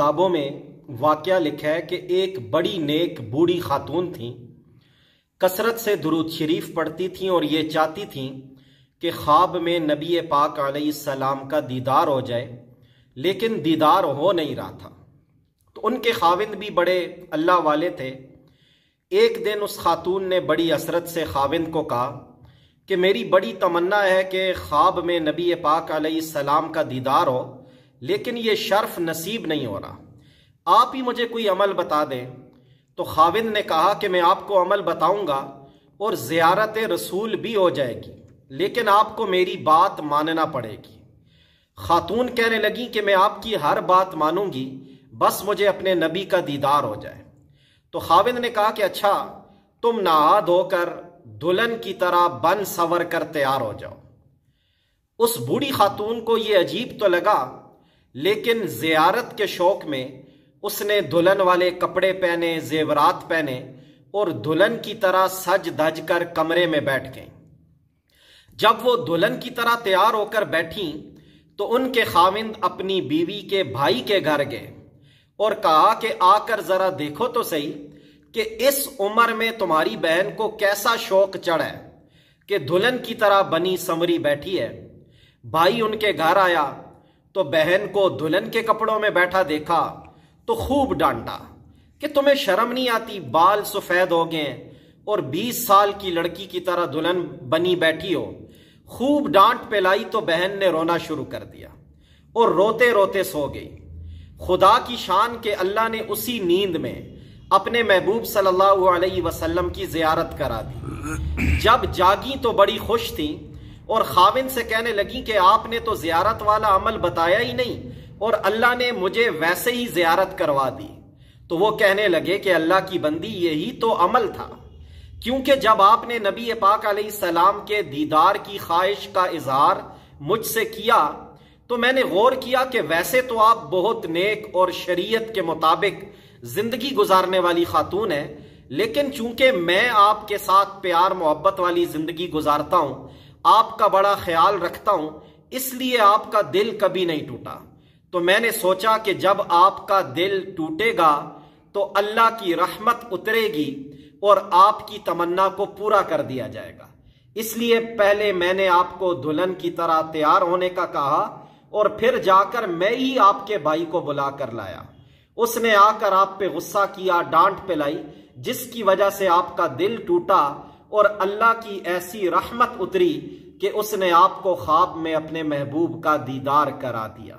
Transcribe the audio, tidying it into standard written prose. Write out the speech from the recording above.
کتابوں میں واقعہ لکھا ہے کہ ایک بڑی نیک بوڑھی خاتون تھیں، کثرت سے درود شریف پڑھتی تھیں اور یہ چاہتی تھیں کہ خواب میں نبی پاک علیہ السلام کا دیدار ہو جائے، لیکن دیدار ہو نہیں رہا تھا۔ تو ان کے خاوند بھی بڑے اللہ والے تھے۔ ایک دن اس خاتون نے بڑی حسرت سے خاوند کو کہا کہ میری بڑی تمنا ہے کہ خواب میں نبی پاک علیہ السلام کا دیدار ہو، لیکن یہ شرف نصیب نہیں ہو رہا، آپ ہی مجھے کوئی عمل بتا دیں۔ تو خاوند نے کہا کہ میں آپ کو عمل بتاؤں گا اور زیارت رسول بھی ہو جائے گی، لیکن آپ کو میری بات ماننا پڑے گی۔ خاتون کہنے لگی کہ میں آپ کی ہر بات مانوں گی، بس مجھے اپنے نبی کا دیدار ہو جائے۔ تو خاوند نے کہا کہ اچھا، تم نہا دھو کر دلہن کی طرح بن سنور کر تیار ہو جاؤ۔ اس بوڑھی خاتون کو یہ عجیب تو لگا، لیکن زیارت کے شوق میں اس نے دلہن والے کپڑے پہنے، زیورات پہنے اور دلہن کی طرح سج دھج کر کمرے میں بیٹھ گئیں۔ جب وہ دلہن کی طرح تیار ہو کر بیٹھیں تو ان کے خاوند اپنی بیوی کے بھائی کے گھر گئے اور کہا کہ آ کر ذرا دیکھو تو صحیح کہ اس عمر میں تمہاری بہن کو کیسا شوق چڑھا ہے کہ دلہن کی طرح بنی سنوری بیٹھی ہے۔ بھائی ان کے گھر آیا تو بہن کو دلہن کے کپڑوں میں بیٹھا دیکھا تو خوب ڈانٹا کہ تمہیں شرم نہیں آتی، بال سفید ہو گئے اور 20 سال کی لڑکی کی طرح دلہن بنی بیٹھی ہو۔ خوب ڈانٹ پلائی تو بہن نے رونا شروع کر دیا اور روتے روتے سو گئی۔ خدا کی شان کہ اللہ نے اسی نیند میں اپنے محبوب صلی اللہ علیہ وسلم کی زیارت کرا دی۔ جب جاگی تو بڑی خوش تھیں اور خاوند سے کہنے لگی کہ آپ نے تو زیارت والا عمل بتایا ہی نہیں اور اللہ نے مجھے ویسے ہی زیارت کروا دی۔ تو وہ کہنے لگے کہ اللہ کی بندی، یہی تو عمل تھا، کیونکہ جب آپ نے نبی پاک علیہ السلام کے دیدار کی خواہش کا اظہار مجھ سے کیا تو میں نے غور کیا کہ ویسے تو آپ بہت نیک اور شریعت کے مطابق زندگی گزارنے والی خاتون ہیں، لیکن چونکہ میں آپ کے ساتھ پیار محبت والی زندگی گزارتا ہوں، آپ کا بڑا خیال رکھتا ہوں، اس لیے آپ کا دل کبھی نہیں ٹوٹا۔ تو میں نے سوچا کہ جب آپ کا دل ٹوٹے گا تو اللہ کی رحمت اترے گی اور آپ کی تمنا کو پورا کر دیا جائے گا، اس لیے پہلے میں نے آپ کو دلہن کی طرح تیار ہونے کا کہا اور پھر جا کر میں ہی آپ کے بھائی کو بلا کر لایا۔ اس نے آ کر آپ پہ غصہ کیا، ڈانٹ پلائی، جس کی وجہ سے آپ کا دل ٹوٹا اور اللہ کی ایسی رحمت اتری کہ اس نے آپ کو خواب میں اپنے محبوب کا دیدار کرا دیا۔